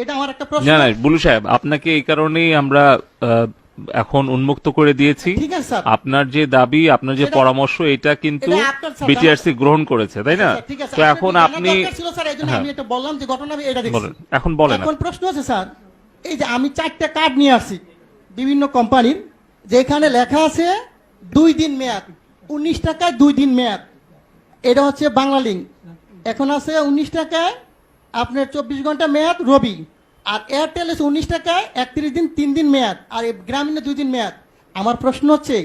এটা আমার একটা প্রশ্ন। না না বুলু সাহেব, আপনাকে এই কারণেই আমরা এখন উন্মুক্ত করে দিয়েছি। ঠিক আছে স্যার, আপনার যে দাবি, আপনার যে পরামর্শ, এটা কিন্তু এটা আপনার স্যার বিটিআরসি গ্রহণ করেছে, তাই না? ঠিক আছে, তো এখন আপনি ছিল স্যার, এইজন্য আমি এটা বললাম যে ঘটনা আমি এটা দেখছি। বলেন, এখন বলেন। এখন প্রশ্ন আছে স্যার, এই যে আমি 4টা কার্ড নিয়ে আসছি বিভিন্ন কোম্পানির, যেখানে লেখা আছে 2 দিন মেয়াদ, 19 টাকায় 2 দিন মেয়াদ। এটা হচ্ছে বাংলা লিঙ্ক। এখন আছে 19 টাকায় আপনার 24 ঘন্টা মেয়াদ রবি, আর এয়ারটেল আছে 19 টাকায় 31 দিন 3 দিন মেয়াদ, আর গ্রামীণে 2 দিন মেয়াদ। আমার প্রশ্ন হচ্ছে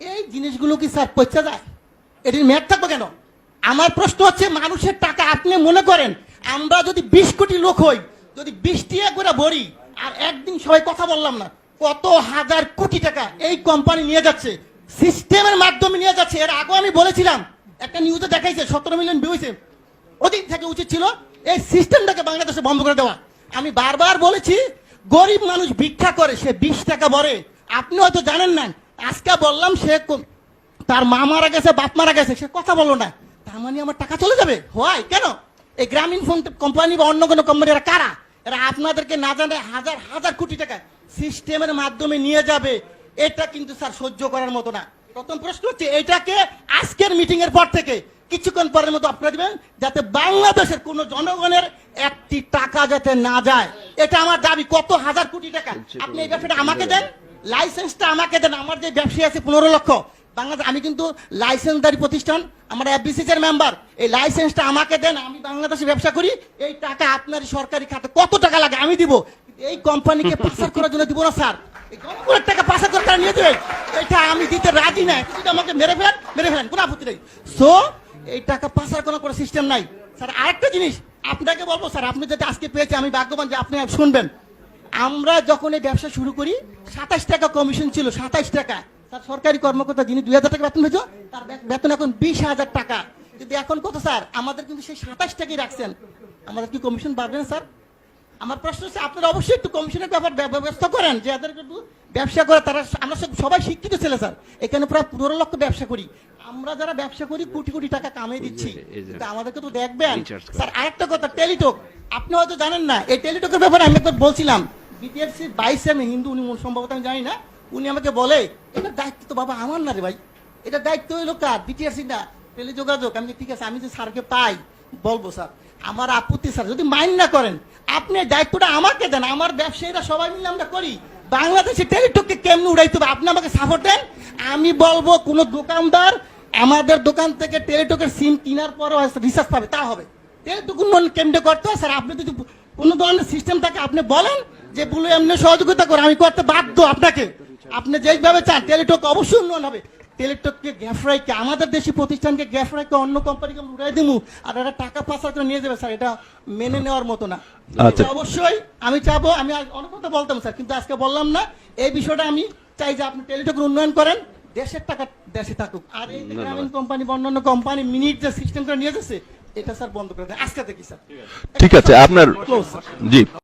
এই জিনিসগুলো কি স্যার পচা যায়? এটির মেয়াদ থাকবে কেন? আমার প্রশ্ন হচ্ছে মানুষের টাকা আপনি মনে করেন আমরা যদি 20 কোটি লোক হই, যদি 20 টাকা করে ভরি, আর একদিন সবাই কথা বললাম না, কত হাজার কোটি টাকা এই কোম্পানি নিয়ে যাচ্ছে, সিস্টেমের মাধ্যমে নিয়ে যাচ্ছে। এর আগে আমি বলেছিলাম, একটা নিউজে দেখাইছে 17 মিলিয়ন ভিউ হয়েছে। ওদিন থেকে উচিত ছিল এই সিস্টেমটাকে বাংলাদেশে বন্ধ করে দেওয়া। আমি বারবার বলেছি গরিব মানুষ ভিক্ষা করে, সে 20 টাকা ভরে, আপনি হয়তো জানেন না। আজকে বললাম সে তার মা মারা গেছে, বাপ মারা গেছে, সে কথা বললো না, তার মানে আমার টাকা চলে যাবে? হয় কেন? এই গ্রামীণ ফোন কোম্পানি বা অন্য কোনো কোম্পানি এরা কারা? এরা আপনাদেরকে না জানে হাজার হাজার কোটি টাকা সিস্টেমের মাধ্যমে নিয়ে যাবে। এটা কিন্তু স্যার সহ্য করার মতো না। প্রথম প্রশ্ন হচ্ছে এটাকে আজকের মিটিং এর পর থেকে কিছুক্ষণ পরের মতো আপনারা দিবেন, যাতে বাংলাদেশের কোন জনগণের একটি টাকা যাতে না যায়। এটা আমার দাবি। কত হাজার কোটি টাকা আপনি এই ব্যবসাটা আমাকে দেন, লাইসেন্সটা আমাকে দেন। আমার যে ব্যবসায়ী আছে 15 লক্ষ বাংলাদেশ, আমি কিন্তু লাইসেন্সদারি প্রতিষ্ঠান, আমরা এফবিসিসি এর মেম্বার। এই লাইসেন্সটা আমাকে দেন, আমি বাংলাদেশে ব্যবসা করি। এই টাকা আপনার সরকারি খাতে কত টাকা লাগে আমি দিব, এই কোম্পানিকে পাচার করার জন্য দিব না স্যার। এই জনগণের টাকা পাচার করে তারা নিয়ে দেবে, এটা আমি দিতে রাজি না। যদি আমাকে মেরে ফেলেন কোনো আপত্তি নেই। সো এই টাকা পাচার করার কোনো সিস্টেম নাই স্যার। আরেকটা জিনিস আপনাকে বলবো স্যার, আপনি যদি আজকে পেয়েছে আমি ভাগ্যবান যে আপনি শুনবেন। আমরা যখন এই ব্যবসা শুরু করি 27 টাকা কমিশন ছিল, 27 টাকা। স্যার সরকারি কর্মকর্তা যিনি 2000 টাকা বেতন পেয়েছো, তার বেতন এখন 20,000 টাকা। কিন্তু এখন কত স্যার? আমাদের কিন্তু সেই 27 টাকাই রাখছেন। আমাদের কি কমিশন বাড়বে না স্যার? আমার প্রশ্ন হচ্ছে আপনারা অবশ্যই একটু কমিশনের ব্যাপার ব্যবস্থা করেন, যে এদের কিন্তু ব্যবসা করে তারা। আমরা সবাই শিক্ষিত ছেলে স্যার, এখানে প্রায় 15 লক্ষ ব্যবসা করি। আমরা যারা ব্যবসা করি কোটি কোটি টাকা কামিয়ে দিচ্ছি, আমাদেরকে তো দেখবেন স্যার। আরেকটা কথা, টেলিটক আপনি হয়তো জানেন না। এই টেলিটকের ব্যাপারে আমি একবার বলছিলাম, বিটিআরসি 22 আমি হিন্দু, উনি সম্ভবত আমি জানি না, উনি আমাকে বলে এটা দায়িত্ব তো বাবা আমার না রে ভাই, এটা দায়িত্ব হইলো কার? বিটিআরসি না, টেলিযোগাযোগ। আমি ঠিক আছে, আমি যে স্যারকে পাই বলবো স্যার, আমার আপত্তি স্যার যদি মাইন্ড না করেন, আপনি দায়িত্বটা আমাকে দেন। আমার ব্যবসায়ীরা সবাই মিলে আমরা করি। বাংলাদেশে টেলিটককে কেমনে উড়াইতে হবে আপনি আমাকে সাপোর্ট দেন। আমি বলবো কোন দোকানদার আমাদের দোকান থেকে টেলিটকের সিম কেনার পরও রিচার্জ পাবে, তা হবে। টেলিটক উন্নয়ন কেন্দ্রে করতে হয় স্যার। আপনি যদি কোনো ধরনের সিস্টেম থাকে আপনি বলেন যে বলে এমনি সহযোগিতা করে, আমি করতে বাধ্য আপনাকে। আপনি যেভাবে চান টেলিটক অবশ্যই উন্নয়ন হবে। টেলিটককে গ্যাফরাইকে, আমাদের দেশি প্রতিষ্ঠানকে গ্যাফরাইকে অন্য কোম্পানিকে উড়াই দিব, আর এটা টাকা পাচার করে নিয়ে যাবে স্যার, এটা মেনে নেওয়ার মতো না। অবশ্যই আমি চাবো, আমি অনেক কথা বলতাম স্যার, কিন্তু আজকে বললাম না। এই বিষয়টা আমি চাই যে আপনি টেলিটকের উন্নয়ন করেন, দেশের টাকা দেশে থাকুক। আর এই গ্রামীণ কোম্পানি বা অন্যান্য কোম্পানি মিনিট যে সিস্টেম করে নিয়ে যাচ্ছে, এটা স্যার বন্ধ করে দেন আজকে থেকে স্যার। ঠিক আছে আপনার জি।